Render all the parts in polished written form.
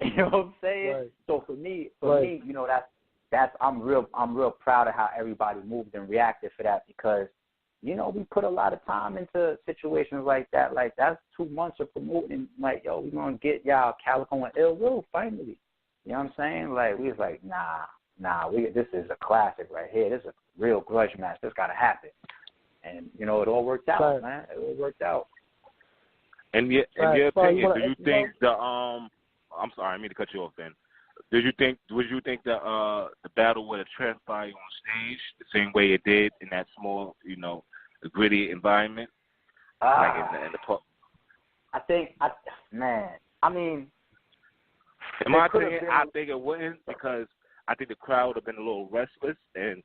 You know what I'm saying? Right. So for me, you know, that's I'm real proud of how everybody moved and reacted for that, because, you know, we put a lot of time into situations like that. Like, that's 2 months of promoting, like, yo, we gonna get y'all Calico and Ill Will finally. You know what I'm saying? Like, we was like, nah, this is a classic right here. This is a real grudge match. This gotta happen. And, you know, it all worked out, right. man. It all worked out. In your opinion, do you think I'm sorry, I didn't mean to cut you off, Ben. Would you think the battle would have transpired on stage the same way it did in that small, you know, gritty environment, like in the pub? In my opinion, I think it wouldn't, because I think the crowd would have been a little restless, and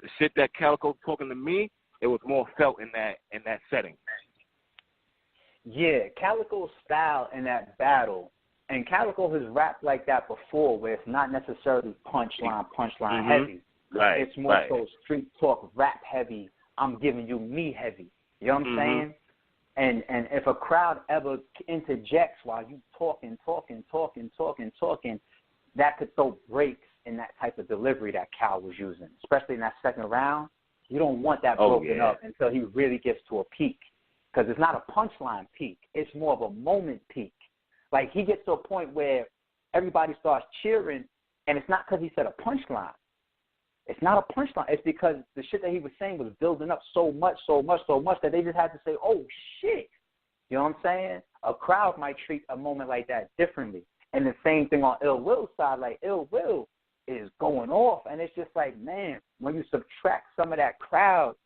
the shit that Calico talking to me, it was more felt in that setting. Yeah, Calico's style in that battle. And Calico has rapped like that before, where it's not necessarily punchline heavy. Right. It's more so street talk, rap heavy. I'm giving you me heavy. You know what I'm saying? And if a crowd ever interjects while you talking, that could throw breaks in that type of delivery that Cal was using, especially in that second round. You don't want that broken up until he really gets to a peak, because it's not a punchline peak. It's more of a moment peak. Like, he gets to a point where everybody starts cheering, and it's not because he said a punchline. It's not a punchline. It's because the shit that he was saying was building up so much that they just had to say, oh, shit. You know what I'm saying? A crowd might treat a moment like that differently. And the same thing on Ill Will's side. Like, Ill Will is going off, and it's just like, man, when you subtract some of that crowd,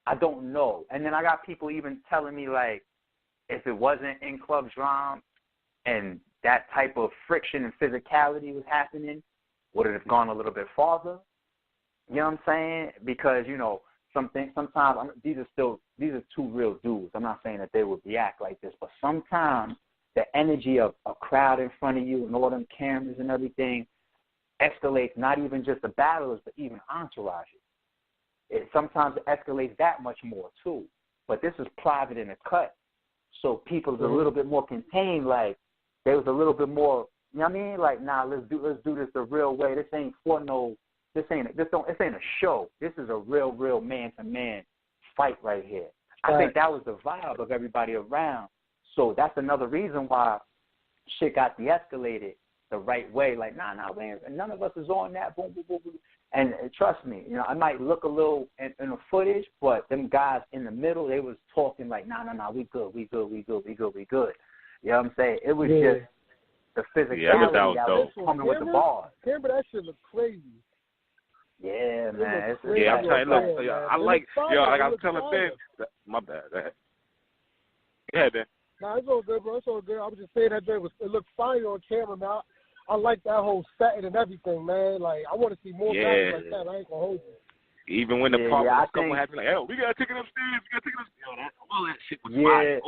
I don't know. And then I got people even telling me, like, if it wasn't in Club Drum, and that type of friction and physicality was happening, would it have gone a little bit farther? You know what I'm saying? Because, you know, sometimes these are two real dudes. I'm not saying that they would react like this, but sometimes the energy of a crowd in front of you and all them cameras and everything escalates not even just the battlers, but even entourages. Sometimes it escalates that much more too. But this is private in the cut, so people's a little bit more contained. Like, there was a little bit more, you know what I mean? Like, nah, let's do this the real way. This ain't a show. This is a real man-to-man fight right here. I think that was the vibe of everybody around. So that's another reason why shit got de-escalated the right way. Like, nah, man, none of us is on that. Boom, boom, boom, boom. And trust me, you know, I might look a little in the footage, but them guys in the middle, they was talking like, nah, we good. You know what I'm saying? It was just the physicality that was coming with the bars. Remember, that shit looked crazy. Yeah, man. I'm telling you, look, I like I'm telling Ben. My bad. Go ahead. Go ahead, Ben. Nah, it's all good, bro. It's all good. I was just saying that it looked fire on camera, man. I like that whole setting and everything, man. Like, I want to see more guys like that. I ain't gonna hold you. Even when the part was couple happy, like, oh, we gotta take it upstairs. All that shit was fire.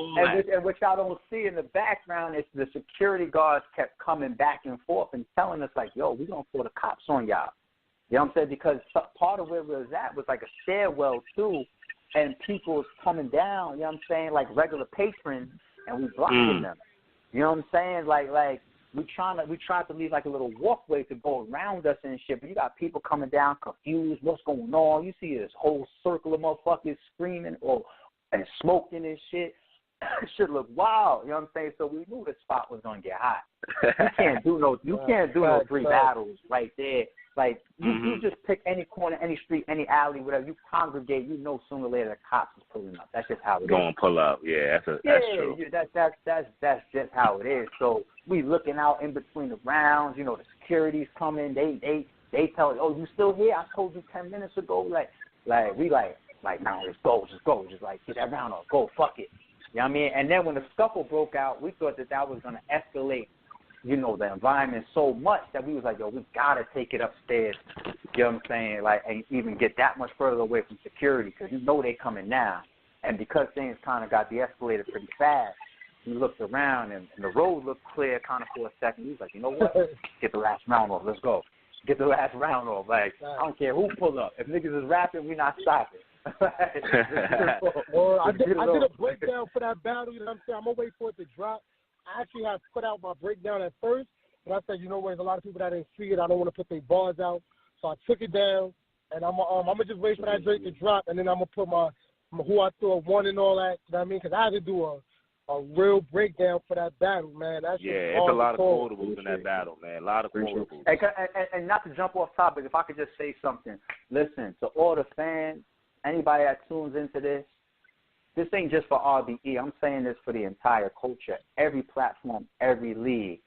And what y'all don't see in the background is the security guards kept coming back and forth and telling us, like, yo, we gonna call the cops on y'all. You know what I'm saying? Because part of where we was at was like a stairwell too, and people was coming down. You know what I'm saying? Like regular patrons, and we blocking them. You know what I'm saying? Like. We tried to leave like a little walkway to go around us and shit, but you got people coming down confused. What's going on? You see this whole circle of motherfuckers screaming and smoking and shit. Shit look wild. You know what I'm saying? So we knew the spot was gonna get hot. You can't do no three battles right there. Like you just pick any corner, any street, any alley, whatever. You congregate. You know sooner or later the cops is pulling up. That's just how it is. Going pull up. Yeah, that's true. Yeah, that's just how it is. So we looking out in between the rounds. You know, the security's coming. They tell us, oh, you still here? I told you 10 minutes ago. Like we like now let's go, just like get that round off, go, fuck it. You know what I mean? And then when the scuffle broke out, we thought that was gonna escalate, you know, the environment so much that we was like, yo, we gotta take it upstairs. You know what I'm saying? Like, and even get that much further away from security, because you know they coming now. And because things kind of got de-escalated pretty fast, we looked around and the road looked clear kind of for a second. He was like, you know what? Get the last round off. Let's go. Get the last round off. Like, I don't care who pull up. If niggas is rapping, we not stopping. Well, I did a breakdown for that battle. You know what I'm saying? I'm going to wait for it to drop. I actually have put out my breakdown at first, but I said, you know what, there's a lot of people that didn't see it. I don't want to put their bars out. So I took it down, and I'm gonna just wait for that Drake to drop, and then I'm gonna put my who I thought won and all that. You know what I mean? Because I had to do a real breakdown for that battle, man. That's it's a lot of quotables in that battle, man. A lot of quotables. And not to jump off topic, if I could just say something. Listen, to all the fans, anybody that tunes into this ain't just for RBE. I'm saying this for the entire culture. Every platform, every league.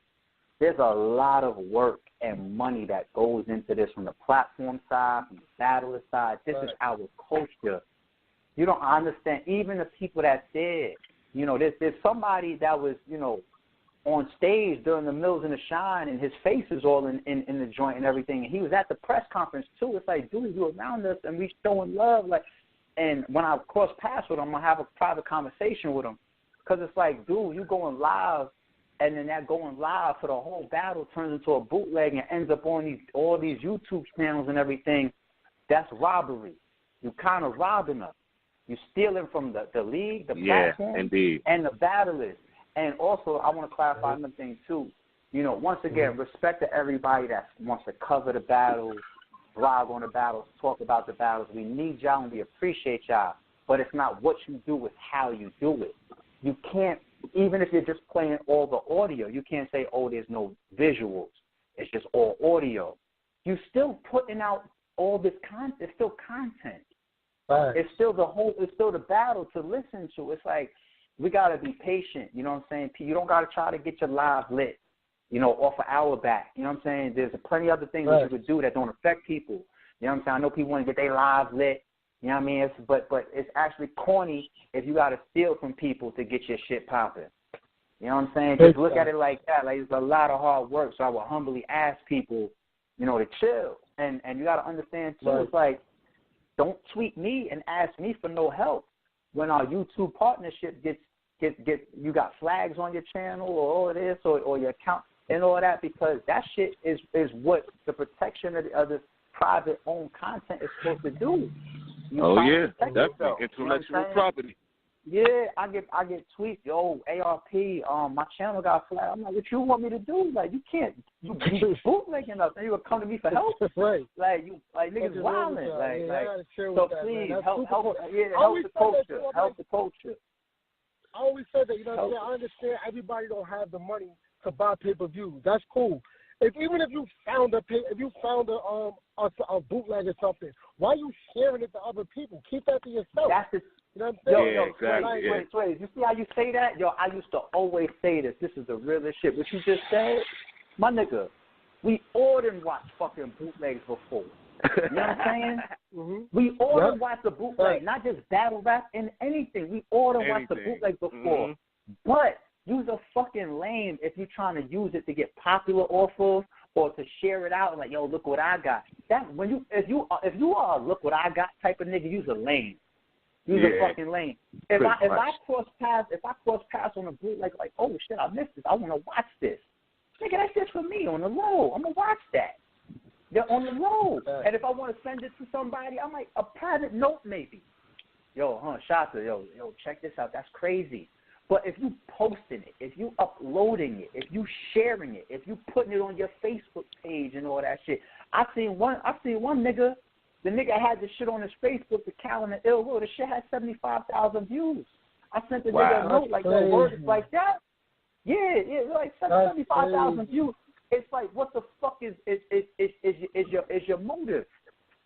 There's a lot of work and money that goes into this from the platform side, from the battler side. This is our culture. You don't understand. Even the people that's there, you know, there's somebody that was, you know, on stage during the Mills and the Shine, and his face is all in the joint and everything. And he was at the press conference too. It's like, dude, you around us and we showing love. Like, and when I cross paths with him, I'm gonna have a private conversation with him, because it's like, dude, you going live. And then that going live for the whole battle turns into a bootleg and ends up on all these YouTube channels and everything. That's robbery. You're kind of robbing us. You're stealing from the league, the platform, indeed, and the battlers. And also, I want to clarify another thing, too. You know, once again, respect to everybody that wants to cover the battles, blog on the battles, talk about the battles. We need y'all and we appreciate y'all. But it's not what you do, it's how you do it. You can't, even if you're just playing all the audio, you can't say, oh, there's no visuals. It's just all audio. You're still putting out all this content. It's still content. Right. It's still the battle to listen to. It's like, we got to be patient. You know what I'm saying? You don't got to try to get your live lit, you know, off an hour back. You know what I'm saying? There's plenty of other things that you could do that don't affect people. You know what I'm saying? I know people want to get their lives lit. You know what I mean? But it's actually corny if you got to steal from people to get your shit popping. You know what I'm saying? Just look at it like that. Like, it's a lot of hard work. So I would humbly ask people, you know, to chill. And you got to understand, too, It's like, don't tweet me and ask me for no help when our YouTube partnership gets you got flags on your channel or all of this or your account and all that, because that shit is what the protection of the private owned content is supposed to do. Definitely intellectual property. Yeah, I get tweets, yo, ARP, my channel got flagged. I'm like, what you want me to do? Like, you can't, you bootlegging us, and you gonna come to me for help? Right. Like, niggas wilding. So please help the culture. I always say that, you know what I'm saying? I understand everybody don't have the money to buy pay-per-views. That's cool. Even if you found a bootleg or something, why are you sharing it to other people? Keep that to yourself. You know what I'm saying? Exactly. Wait. You see how you say that? Yo, I used to always say this. This is the realest shit. What you just said, my nigga, we all didn't watch fucking bootlegs before. You know what I'm saying? Mm-hmm. We all done watched the bootleg, not just battle rap and anything. We all done watched the bootleg before. Mm-hmm. But you's a fucking lame if you're trying to use it to get popular off of or to share it out and like, yo, look what I got. That when if you are a look what I got type of nigga, you's a lame. You's a fucking lame. If I cross paths on a bootleg, like, oh shit, I missed this. I want to watch this. Nigga, that's just for me on the low. I'm gonna watch that. They're on the road. And if I want to send it to somebody, I'm like, a private note maybe. Yo, Shata, yo, check this out. That's crazy. But if you posting it, if you uploading it, if you sharing it, if you putting it on your Facebook page and all that shit. I seen one nigga, the nigga had this shit on his Facebook, the calendar ill will. The shit had 75,000 views. I sent the nigga a note like, yo, word like that? Yeah, like 75,000 views. It's like, what the fuck is your motive?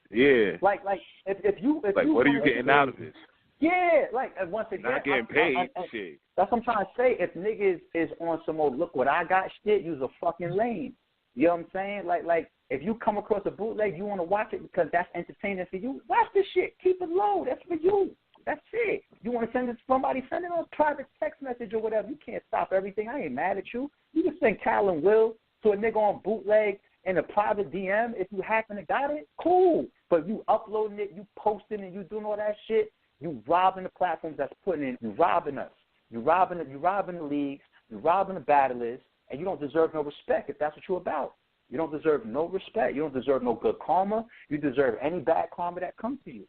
Yeah. Like if you what are you getting out of this? Yeah, like once again, not getting paid. Shit. That's what I'm trying to say. If niggas is on some old look what I got shit, you's a fucking lame. You know what I'm saying? Like if you come across a bootleg, you want to watch it because that's entertaining for you. Watch this shit. Keep it low. That's for you. That's it. You want to send it to somebody? Send it on a private text message or whatever. You can't stop everything. I ain't mad at you. You can send Cal and Will to a nigga on bootleg in a private DM. If you happen to got it, cool. But you uploading it, you posting and you doing all that shit, you robbing the platforms that's putting in. You robbing us. You robbing the leagues. You robbing the battlers, and you don't deserve no respect if that's what you're about. You don't deserve no respect. You don't deserve no good karma. You deserve any bad karma that comes to you.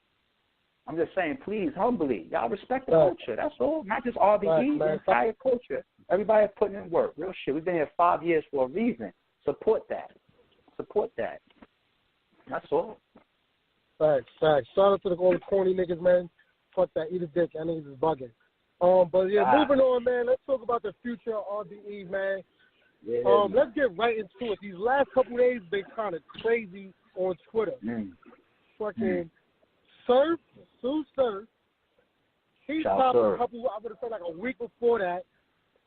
I'm just saying, please, humbly, y'all respect the culture. That's all. Not just RBE, the entire culture. Everybody putting in work. Real shit. We've been here 5 years for a reason. Support that. That's all. Facts. Shout out to all the corny niggas, man. Fuck that. Eat a dick. That niggas is bugging. But yeah, moving on, man. Let's talk about the future of RBE, man. Yeah, let's get right into it. These last couple days been kind of crazy on Twitter. Fucking Surf, Sue Surf. He stopped a couple, I would have said like a week before that.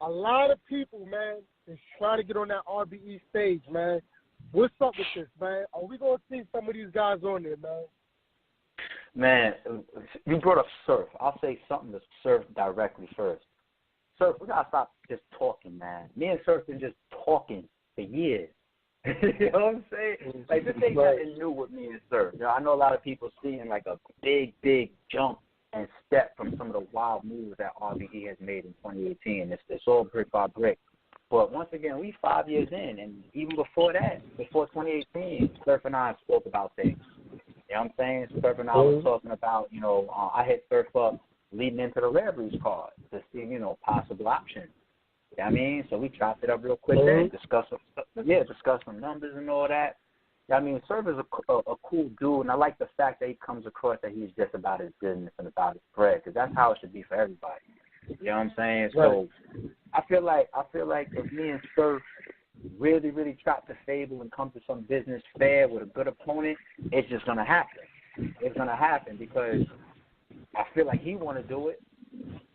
A lot of people, man, is trying to get on that RBE stage, man. What's up with this, man? Are we going to see some of these guys on there, man? Man, you brought up Surf. I'll say something to Surf directly first. Surf, we got to stop just talking, man. Me and Surf been just talking for years. You know what I'm saying? Like, this ain't nothing new with me and Surf. You know, I know a lot of people seeing, like, a big jump and step from some of the wild moves that RBE has made in 2018. It's all brick by brick. But once again, we 5 years in, and even before that, before 2018, Surf and I spoke about things. You know what I'm saying? Surf and I was talking about, you know, I hit Surf up leading into the Rare Breeds card to see, you know, possible options. You know what I mean? So we chopped it up real quick there, discuss some numbers and all that. I mean, Surf is a cool dude, and I like the fact that he comes across that he's just about his business and about his bread, because that's how it should be for everybody. You know what I'm saying? So I feel like if me and Surf really trap the fable and come to some business fair with a good opponent, it's just gonna happen. It's gonna happen because I feel like he want to do it.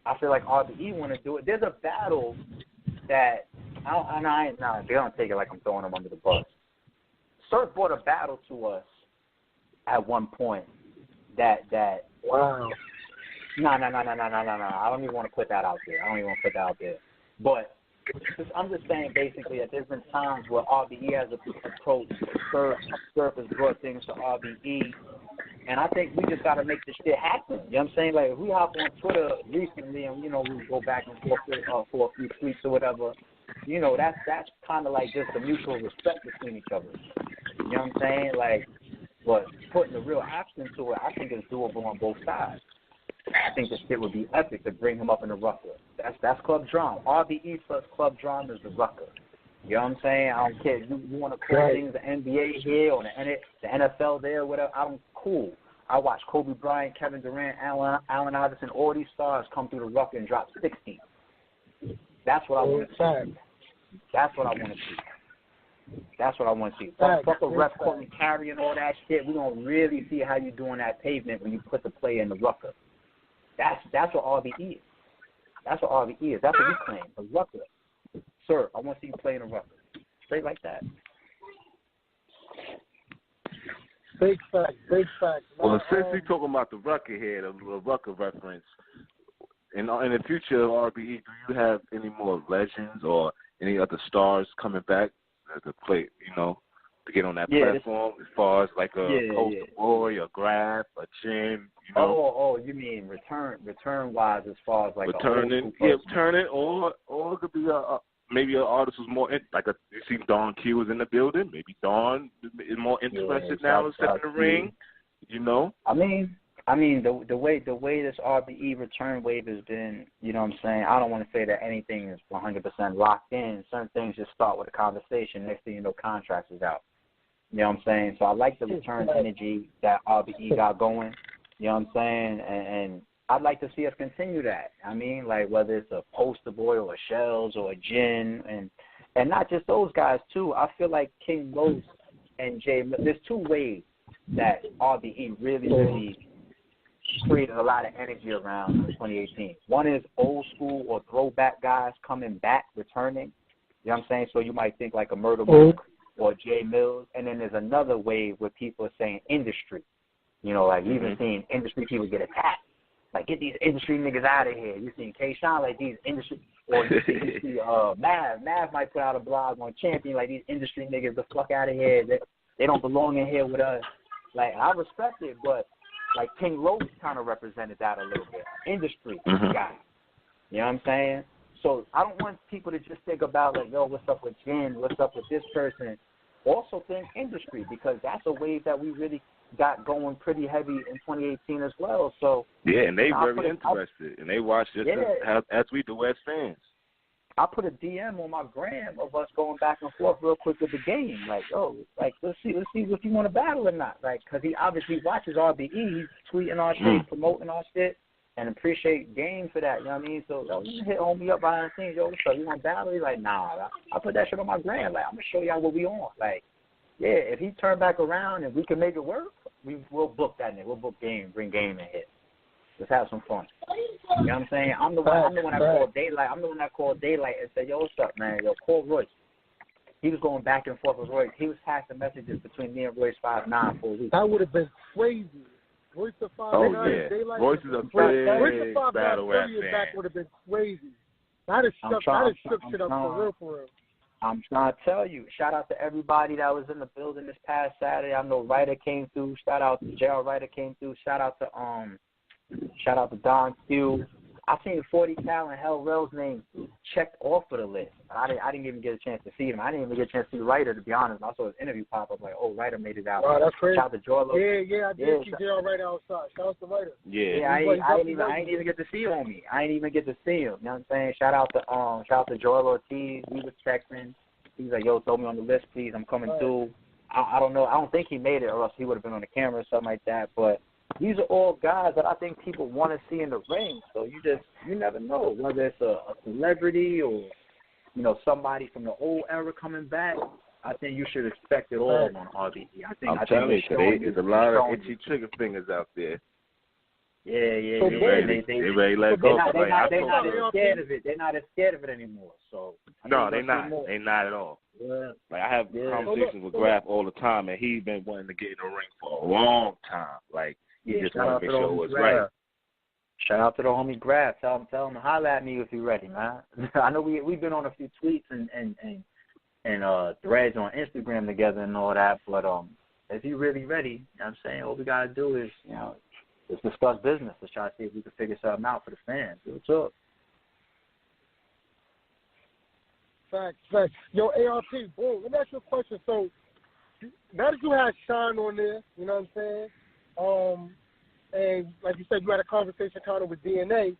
I feel like RBE want to do it. There's a battle that they don't take it like I'm throwing them under the bus. Surf brought a battle to us at one point that wow. No. I don't even want to put that out there. But I'm just saying basically that there's been times where RBE has approached Surf has brought things to RBE, and I think we just got to make this shit happen. You know what I'm saying? Like, if we hop on Twitter recently and, you know, we go back and forth for a few tweets or whatever, you know, that's kind of like just a mutual respect between each other. You know what I'm saying? Like, but putting the real action to it, I think it's doable on both sides. I think this shit would be epic to bring him up in the rucker. That's Club Drum. RBE plus Club Drum is the rucker. You know what I'm saying? I don't care. You want to call things the NBA here or the NFL there, whatever. I'm cool. I watch Kobe Bryant, Kevin Durant, Allen Iverson, all these stars come through the rucker and drop 60. That's what I want to see. That's what I want to see. Fuck a ref court carry and all that shit. We don't really see how you doing that pavement when you put the player in the rucker. That's what RBE is. That's what RBE is. That's what we claim. The rucker. Sir, I want to see you play in a rucker. Straight like that. Big fact. Well, since we're talking about the rucker here, the rucker reference, in the future of RBE, do you have any more legends or any other stars coming back to play, you know, to get on that platform as far as like a Coastal Boy, a Graf, a Jim, you know? Oh, you mean return wise as far as like returning, or it could be maybe an artist who's more you see Don Q was in the building. Maybe Don is more interested now in stepping in the ring. You know. I mean the way this RBE return wave has been. You know what I'm saying? I don't want to say that anything is 100% locked in. Certain things just start with a conversation. Next thing you know, contracts is out. You know what I'm saying? So I like the return energy that RBE got going. You know what I'm saying? And I'd like to see us continue that. I mean, like whether it's a Poster Boy or a Shells or a Jin, and not just those guys too. I feel like King Los and Jay. There's two ways that RBE really created a lot of energy around in 2018. One is old school or throwback guys coming back, returning. You know what I'm saying? So you might think like a Murder Mook or Jay Mills, and then there's another wave where people are saying industry. You know, like even seeing industry people get attacked. Like, get these industry niggas out of here. You seen K-Shine, like these industry, or you see Mav. Mav might put out a blog on Champion, like these industry niggas, the fuck out of here. They don't belong in here with us. Like, I respect it, but like King Los kind of represented that a little bit. Industry guy. You know what I'm saying? So I don't want people to just think about like, yo, what's up with Jen? What's up with this person? Also think industry, because that's a wave that we really got going pretty heavy in 2018 as well. So yeah, and they very interested, and they watch just as we do as fans. I put a DM on my gram of us going back and forth real quick with the game. Like, oh, like let's see if you want to battle or not. Like, because he obviously watches RBE. He's tweeting our shit, promoting our shit, and appreciate Game for that. You know what I mean? So you hit homie up behind the scenes. Yo, what's up? You want to battle? He's like, nah. I put that shit on my gram. Like, I'm gonna show y'all what we on. Like, yeah, if he turn back around and we can make it work, we'll book that nigga. We'll book Game, bring Game in here. Let's have some fun. You know what I'm saying? I'm the one that called Daylight. I'm the one that called Daylight and said, yo, what's up, man? Yo, call Royce. He was going back and forth with Royce. He was passing messages between me and Royce 5'9" for a week. That would have been crazy. Royce to 5'9" yeah. Daylight. Royce is a big battle rap fan. fan. Back would have been crazy. That is shook shit up for real. I'm trying to tell you, shout out to everybody that was in the building this past Saturday. I know Ryder came through. Shout out to Gerald Ryder came through. Shout out to Don Q. I seen 40 Cal and Hell Rel's name checked off of the list. I didn't even get a chance to see him. I didn't even get a chance to see Ryder, to be honest. I saw his interview pop up like, oh, Ryder made it out. Wow, that's crazy. Shout out to Jorlo. Yeah, I did see Gerald Ryder outside. Shout out to Ryder. Yeah, I ain't even get to see homie. I ain't even get to see him. You know what I'm saying? Shout out to Joel Ortiz. He was texting. He was like, yo, throw me on the list, please. I'm coming through. I don't know. I don't think he made it, or else he would have been on the camera or something like that. But these are all guys that I think people want to see in the ring. So you never know whether it's a celebrity or, you know, somebody from the old era coming back. I think you should expect it all on RBE. I'm telling you, there's a lot of itchy trigger fingers out there. Yeah. So they ready to let go. They're not as scared of it. They're not as scared of it anymore. So no, they're not. They're not at all. Yeah. Like I have conversations with Graf all the time, and he's been wanting to get in the ring for a long time. Like he just want to make sure it was right. Shout out to the homie Graf. Tell him to holler at me if you're ready, man. I know we've been on a few tweets and threads on Instagram together and all that, but if you're really ready, you know what I'm saying, all we gotta do is, you know, let's discuss business. Let's try to see if we can figure something out for the fans. What's up? Facts. Yo, ARP, boom, let me ask you a question. So, now that you had Sean on there, you know what I'm saying, and like you said, you had a conversation kind of with DNA,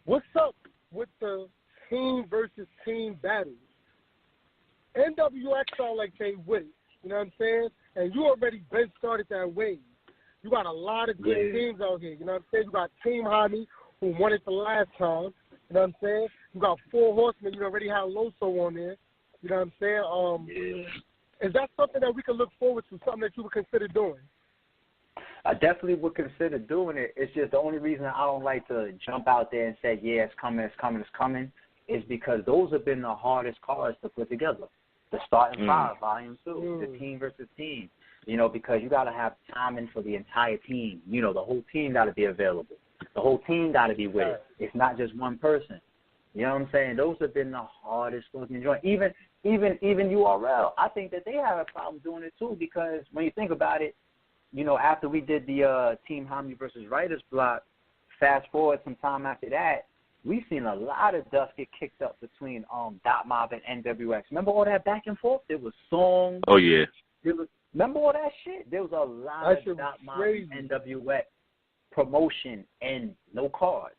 what's up with the team versus team battles? NWX sound like they with it, you know what I'm saying? And you already been started that way. You got a lot of good teams out here, you know what I'm saying? You got Team Hami, who won it the last time, you know what I'm saying? You got 4 Horsemen, you already have Loso on there, you know what I'm saying? Is that something that we can look forward to, something that you would consider doing? I definitely would consider doing it. It's just the only reason I don't like to jump out there and say, yeah, it's coming, is because those have been the hardest cards to put together. The Starting Five, Volume 2, the team versus team. You know, because you got to have timing for the entire team. You know, the whole team got to be available. The whole team got to be with it. It's not just one person. You know what I'm saying? Those have been the hardest fucking joint. Even URL, I think that they have a problem doing it too, because when you think about it, you know, after we did the Team Hami versus Writers block, fast forward some time after that, we've seen a lot of dust get kicked up between Dot Mob and NWX. Remember all that back and forth? There was songs. Oh, yeah. Remember all that shit? There was a lot of Dot Mob and NWX promotion and no cards.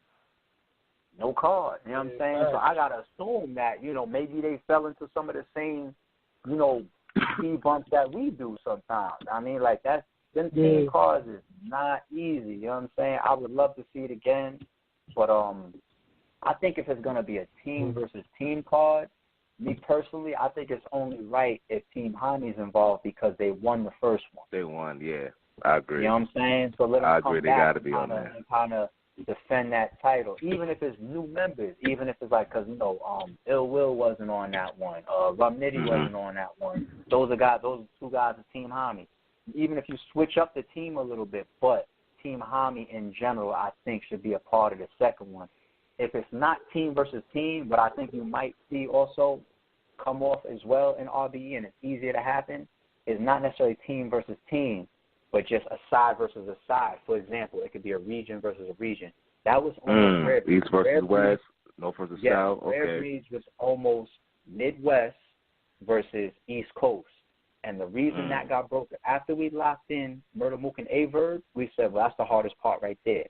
No card. You know what I'm saying? So I got to assume that, you know, maybe they fell into some of the same, you know, speed bumps that we do sometimes. I mean, like, them team cards is not easy. You know what I'm saying? I would love to see it again. But I think if it's going to be a team versus team card, me personally, I think it's only right if Team Hami's involved because they won the first one. They won, yeah. I agree. You know what I'm saying? So let them I come agree. They back got to be on that. and kind of defend that title, even if it's new members, even if it's like, because, you know, Ill Will wasn't on that one, Rum Nitty wasn't on that one. Those are 2 guys of Team Hami. Even if you switch up the team a little bit, but Team Hami in general, I think, should be a part of the second one. If it's not team versus team, but I think you might see also come off as well in RBE, and it's easier to happen, is not necessarily team versus team, but just a side versus a side. For example, it could be a region versus a region. That was almost Rare Breed. East versus West, North versus South. Okay. Rare Breeds was almost Midwest versus East Coast. And the reason that got broken, after we locked in Murder Mook and Averb, we said, well, that's the hardest part right there.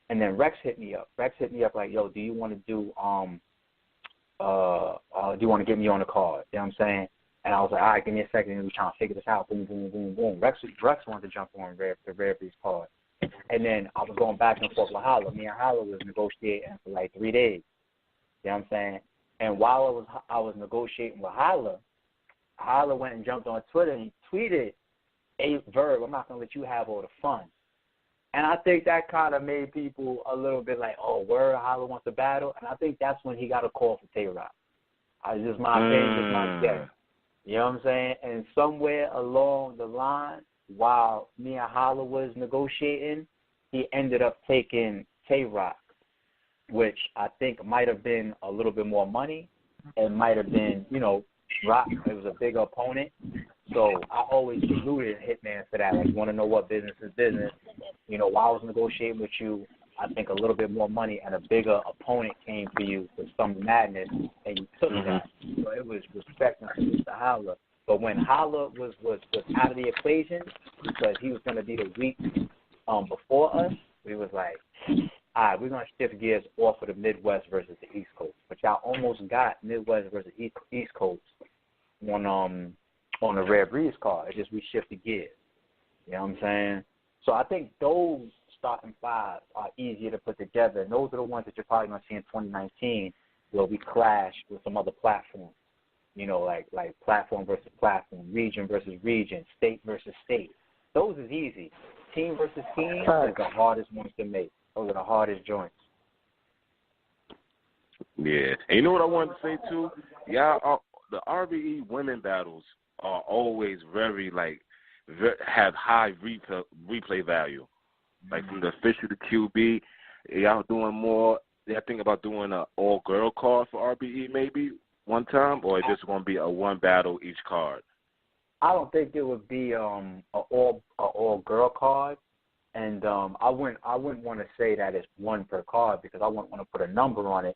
And then Rex hit me up. Rex hit me up like, yo, do you want to do do you want to get me on the card? You know what I'm saying? And I was like, all right, give me a second. We're trying to figure this out. Boom, boom, boom, boom. Rex wanted to jump on the Rare Breeds card. And then I was going back and forth with Holla. Me and Holla was negotiating for like 3 days. You know what I'm saying? And while I was negotiating with Holla went and jumped on Twitter and he tweeted, "Hey, Verb, I'm not going to let you have all the fun." And I think that kind of made people a little bit like, oh, word, Holla wants to battle. And I think that's when he got a call for Tay-Rock. Just my opinion, just my guess. You know what I'm saying? And somewhere along the line, while me and Holla was negotiating, he ended up taking Tay-Rock, which I think might have been a little bit more money. It might have been, Rock. It was a bigger opponent. So I always saluted Hitman for that. Like, you want to know what business is business. While I was negotiating with you, I think a little bit more money and a bigger opponent came for you for some madness, and you took that. So it was respect and salute to Holla. But when Holla was out of the equation, because he was going to be the week before us, we was like, all right, we're going to shift gears off of the Midwest versus the East Coast. But y'all almost got Midwest versus East Coast on the Rare Breeds card. It's just we shifted gears. You know what I'm saying? So I think those starting five are easier to put together. And those are the ones that you're probably going to see in 2019 where we clash with some other platforms. Like platform versus platform, region versus region, state versus state. Those is easy. Team versus team is the hardest ones to make. Those are the hardest joints. Yeah. And you know what I wanted to say, too? Yeah, the RBE women battles are always have high replay value. Like from the official to QB, y'all doing more. I think about doing an all-girl card for RBE maybe one time, or it's just going to be a one battle each card? I don't think it would be an all-girl card. And I wouldn't want to say that it's one per card because I wouldn't want to put a number on it.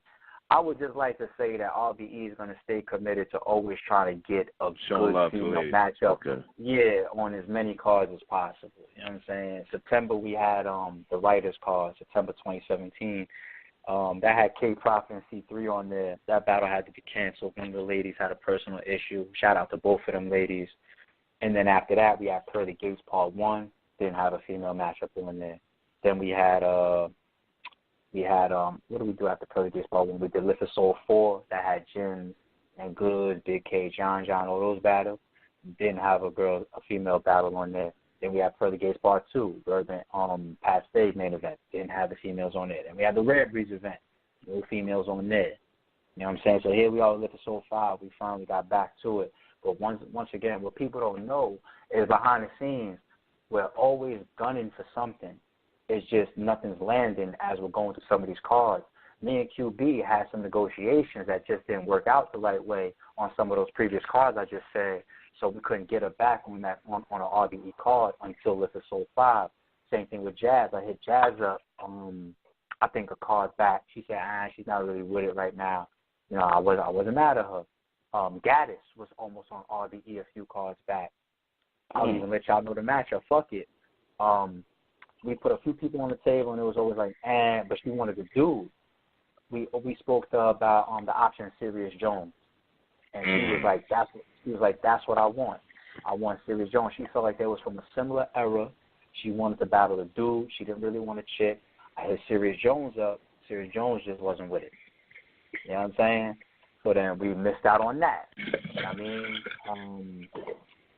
I would just like to say that RBE is going to stay committed to always trying to get a good female matchup. Okay. Yeah, on as many cards as possible. You know what I'm saying? September we had the Writers card, September 2017. That had K-Profit and C3 on there. That battle had to be canceled. One of the ladies had a personal issue. Shout out to both of them ladies. And then after that, we had Pearly Gates Part 1. Didn't have a female matchup on there. Then we had what did we do after Pearly Gates Part 1? We did Lift of Soul 4 that had Jim and Good, Big K, John, all those battles. Didn't have a female battle on there. Then we had Pearly Gates Part 2, Urban Pat Stave main event. Didn't have the females on there. Then we had the Rare Breeds event. No females on there. You know what I'm saying? So here we are with Lift of Soul 5. We finally got back to it. But once again, what people don't know is behind the scenes, we're always gunning for something. It's just nothing's landing as we're going through some of these cards. Me and QB had some negotiations that just didn't work out the right way on some of those previous cards I just said, so we couldn't get her back on an RBE card until Lift of Soul 5. Same thing with Jazz. I hit Jazz up, I think a card back. She said, she's not really with it right now. I wasn't mad at her. Gaddis was almost on RBE a few cards back. I don't even let y'all know the matchup. Fuck it. We put a few people on the table, and it was always like, but she wanted the dude. We spoke to her about the option Sirius Jones, and she was like, that's what I want. I want Sirius Jones. She felt like they was from a similar era. She wanted to battle the dude. She didn't really want a chick. I hit Sirius Jones up. Sirius Jones just wasn't with it. You know what I'm saying? So then we missed out on that. I mean,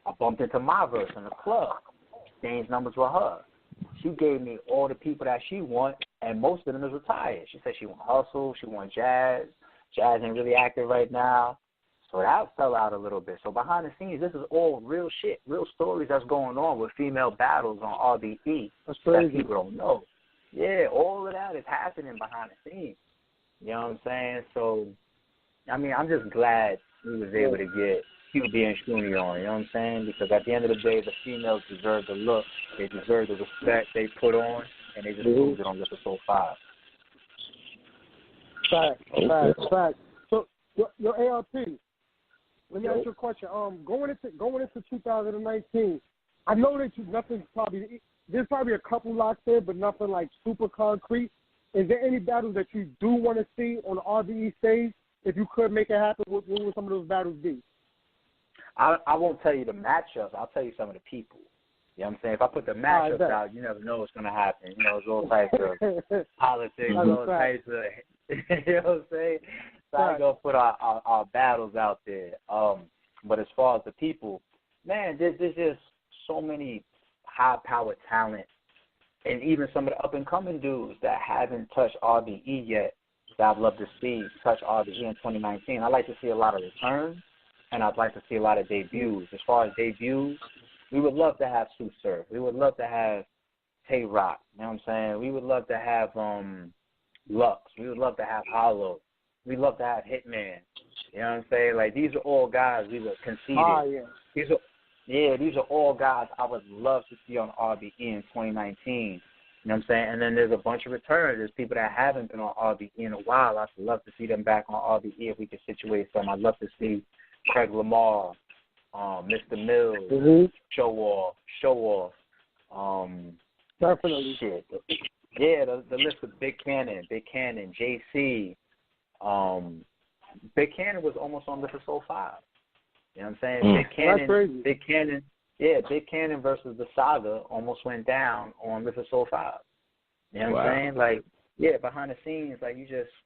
I bumped into Myverse in the club. Exchanged numbers with her. She gave me all the people that she want, and most of them is retired. She said she want Hustle, she want Jazz. Jazz ain't really active right now. So that fell out a little bit. So behind the scenes, this is all real shit, real stories that's going on with female battles on RBE that people don't know. Yeah, all of that is happening behind the scenes. You know what I'm saying? So, I mean, I'm just glad we was able to get QB and Shuni on, you know what I'm saying? Because at the end of the day, the females deserve the look. They deserve the respect they put on, and they just proved it on Lift of Soul 5. Fact. So, your ARP, let me ask you a question. Going into 2019, I know that there's probably a couple locks there, but nothing like super concrete. Is there any battles that you do want to see on the RBE stage if you could make it happen, what would some of those battles be? I won't tell you the matchups. I'll tell you some of the people. You know what I'm saying? If I put the matchups out, you never know what's going to happen. You know, it's all types of politics, all types of, you know what I'm saying? So I ain't going to put our battles out there. But as far as the people, man, there's just so many high-powered talent, and even some of the up-and-coming dudes that haven't touched RBE yet that I'd love to see touch RBE in 2019. I'd like to see a lot of returns, and I'd like to see a lot of debuts. As far as debuts, we would love to have Sue Surf. We would love to have Tay Rock. You know what I'm saying? We would love to have Lux. We would love to have Hollow. We'd love to have Hitman. You know what I'm saying? Like, these are all guys we would concede. These are all guys I would love to see on RBE in 2019. You know what I'm saying? And then there's a bunch of returns. There's people that haven't been on RBE in a while. I'd love to see them back on RBE if we could situate some. I'd love to see Craig Lamar, Mr. Mills, Show Off. Definitely. Shit. Yeah, the list of Big Cannon, JC. Big Cannon was almost on Lift of Soul 5. You know what I'm saying? Big Cannon versus the Saga almost went down on Lift of Soul 5. You know what I'm saying? Like, yeah, behind the scenes, like,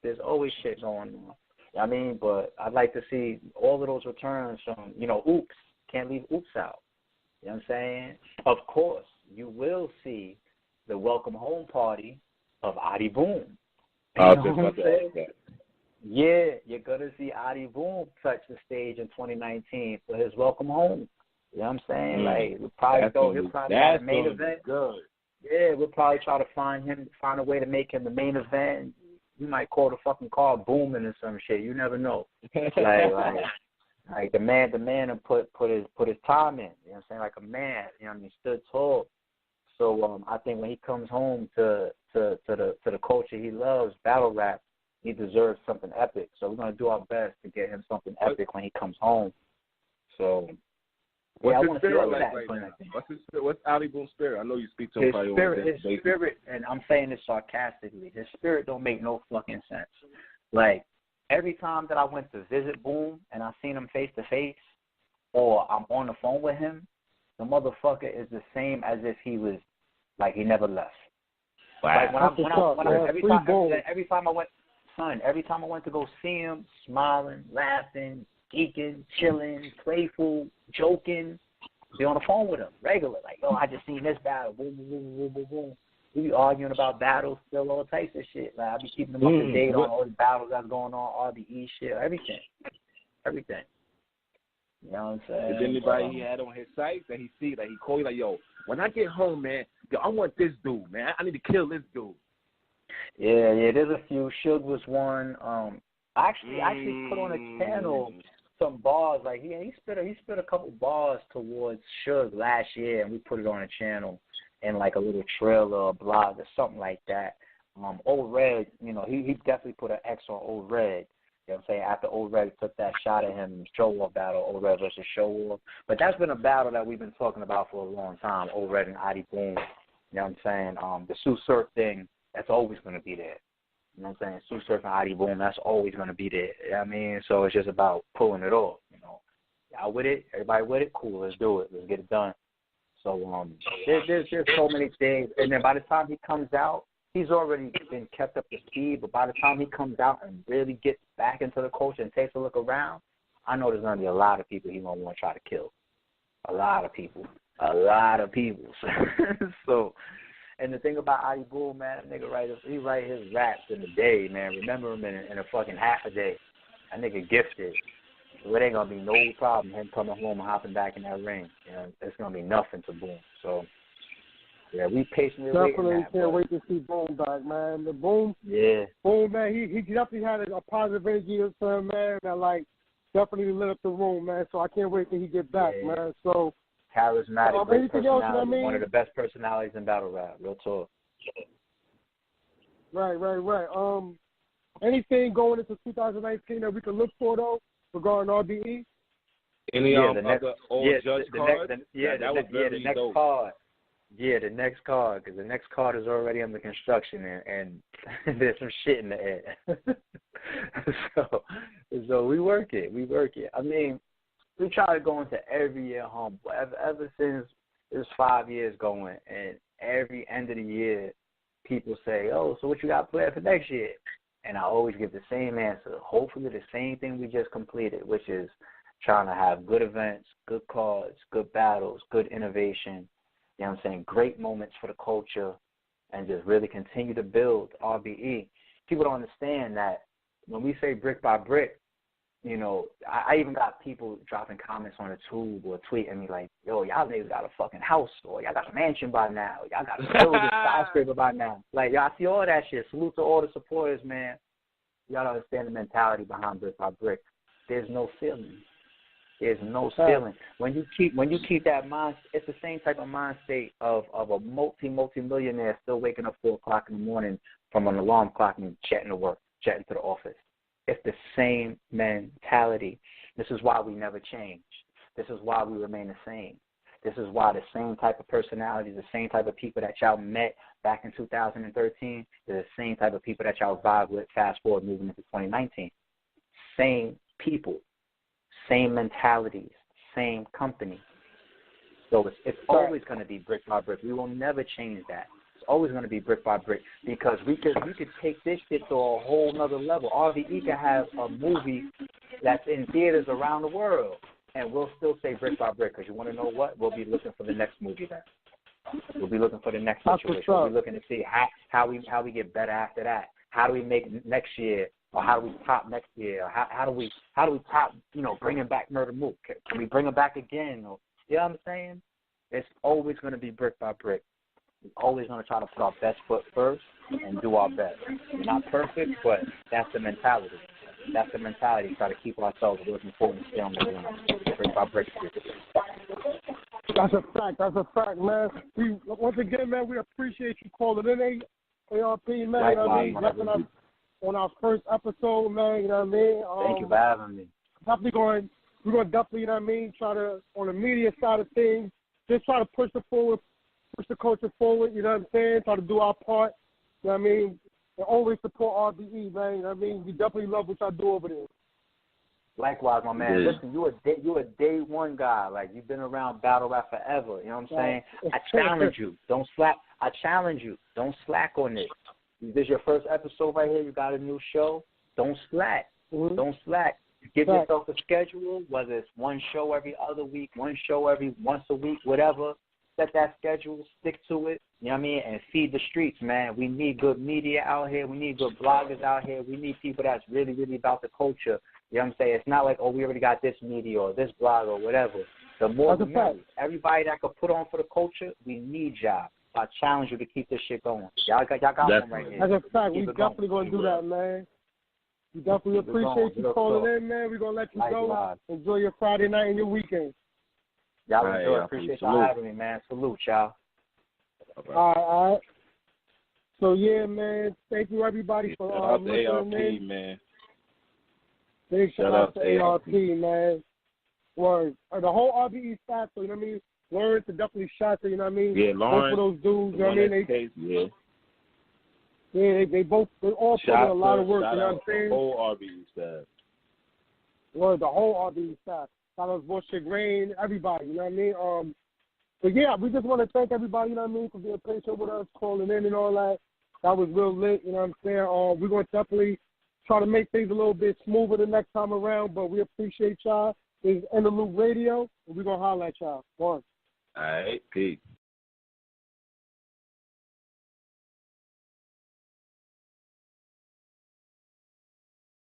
there's always shit going on. I mean, but I'd like to see all of those returns from, Oops. Can't leave Oops out. You know what I'm saying? Of course, you will see the welcome home party of Adi Boom. Yeah, you're going to see Adi Boom touch the stage in 2019 for his welcome home. You know what I'm saying? Like, he'll probably have a main event. Good. Yeah, we'll probably try to find a way to make him the main event. You might call the fucking car Booming or some shit. You never know. Like the man and put his time in. You know what I'm saying? Like a man. You know what I mean? Stood tall. So I think when he comes home to the culture he loves, battle rap, he deserves something epic. So we're gonna do our best to get him something epic when he comes home. So what's his spirit like right now? What's Ali Boom's spirit? I know you speak to him. His spirit, and I'm saying this sarcastically, his spirit don't make no fucking sense. Like, every time that I went to visit Boom and I seen him face to face, or I'm on the phone with him, the motherfucker is the same as if he was, like, he never left. Wow. Like every time I went to go see him, smiling, laughing, geeking, chilling, playful, joking, be on the phone with him regular. Like, I just seen this battle. Boom, boom, boom, boom, boom, boom. We be arguing about battles, still all types of shit. Like, I be keeping them up to date on all the battles that's going on, RBE shit, everything. You know what I'm saying? Is anybody he had on his site that he see, that he call you like, yo, when I get home, man, I want this dude, man. I need to kill this dude. Yeah, there's a few. Suge was one. I actually put on a channel some bars. Like, he spit a couple bars towards Suge last year, and we put it on a channel in like a little trailer or blog or something like that. Old Red, he definitely put an X on Old Red. You know what I'm saying? After Old Red took that shot at him, Show Off battle, Old Red versus Show Off. But that's been a battle that we've been talking about for a long time, Old Red and Adi Boom. You know what I'm saying? The Sue Surf thing, that's always going to be there. You know what I'm saying? Sue Surf and Adi Boom, that's always going to be there. You know what I mean? So it's just about pulling it off, Y'all with it? Everybody with it? Cool, let's do it. Let's get it done. So there's so many things. And then by the time he comes out, he's already been kept up to speed, but by the time he comes out and really gets back into the culture and takes a look around, I know there's going to be a lot of people he's going to want to try to kill. A lot of people. So, and the thing about Adi Boom, man, that nigga he write his raps in a day, man. Remember him in a fucking half a day. That nigga gifted. So it ain't going to be no problem him coming home and hopping back in that ring. It's going to be nothing to Boom. So, yeah, we patiently definitely can't wait to see Boom back, man. The Boom, Boom, man, he definitely had a positive energy for him, man. That like definitely lit up the room, man. So I can't wait till he get back, man. So charismatic, great personality, else, one of the best personalities in battle rap. Real talk. Right. Anything going into 2019 that we can look for though regarding RBE? Any other old judge cards? The next card. Yeah, the next card, because the next card is already under construction, and there's some shit in the air. so we work it. I mean, we try to go into every year humble. Ever since it was 5 years going, and every end of the year, people say, "Oh, so what you got planned for next year?" And I always give the same answer. Hopefully, the same thing we just completed, which is trying to have good events, good cards, good battles, good innovation. You know what I'm saying? Great moments for the culture, and just really continue to build RBE. People don't understand that when we say brick by brick, you know, I even got people dropping comments on the tube or tweeting me like, "Yo, y'all niggas got a fucking house, or y'all got a mansion by now. Y'all got a building skyscraper by now." Like, y'all see all that shit. Salute to all the supporters, man. Y'all don't understand the mentality behind brick by brick. There's no ceiling. There's no ceiling. When you keep that mind, it's the same type of mind state of a multi-millionaire still waking up 4 o'clock in the morning from an alarm clock and jetting to work, jetting to the office. It's the same mentality. This is why we never change. This is why we remain the same. This is why the same type of personalities, the same type of people that y'all met back in 2013, they're the same type of people that y'all vibe with fast forward moving into 2019. Same people. Same mentalities, same company. So it's always going to be brick by brick. We will never change that. It's always going to be brick by brick because we could take this shit to a whole nother level. RVE could have a movie that's in theaters around the world, and we'll still say brick by brick because you want to know what? We'll be looking for the next movie then. We'll be looking for the next situation. We'll be looking to see how we get better after that. How do we make next year? Or how do we top next year? Or how do we top, you know, bringing back Murder Mook? Can we bring him back again? Or, you know what I'm saying? It's always going to be brick by brick. We're always going to try to put our best foot first and do our best. We're not perfect, but that's the mentality. That's the mentality. Try to keep ourselves looking forward and stay on the ground. Brick by brick. That's a fact, man. Once again, man, we appreciate you calling in, ARP, man. Likewise, on our first episode, man, you know what I mean? Thank you for having me. We're going to definitely, you know what I mean, try to, on the media side of things, just try to push the culture forward, you know what I'm saying? Try to do our part, you know what I mean? And always support RBE, man, you know what I mean? We definitely love what y'all do over there. Likewise, my man. Yeah. Listen, you a day one guy. Like, you've been around battle rap forever. You know what I'm saying? I challenge you. Don't slack. I challenge you. Don't slack on this. This is your first episode right here. You got a new show. Don't slack. Mm-hmm. Don't slack. Give yourself a schedule, whether it's one show every other week, one show once a week, whatever. Set that schedule. Stick to it. You know what I mean? And feed the streets, man. We need good media out here. We need good bloggers out here. We need people that's really, really about the culture. You know what I'm saying? It's not like, oh, we already got this media or this blog or whatever. The more the merrier. Everybody that could put on for the culture, we need y'all. I challenge you to keep this shit going. Y'all got one right here. That's a fact. We definitely going to do that, man. We definitely appreciate you calling in, man. We're going to let you go. Enjoy your Friday night and your weekend. Y'all enjoy. Appreciate y'all having me, man. Salute, y'all. All right. So, yeah, man, thank you, everybody, for shout out to ARP, in. Man. Big shout out to ARP, man. Word. The whole RBE staff, so, you know what I mean? Lawrence to definitely shot to, you know what I mean? Yeah, Lawrence. Both of those dudes, you know what I mean? They all put in a lot of work, you know what I'm saying? The whole RBE staff. Well, the whole RBE staff. Shout out to Bullshit Grain, everybody, you know what I mean? But yeah, we just want to thank everybody, you know what I mean, for being patient with us, calling in and all that. That was real lit, you know what I'm saying? We're going to definitely try to make things a little bit smoother the next time around, but we appreciate y'all. This is In the Loop Radio, and we're going to holler at y'all. One. All right, peace.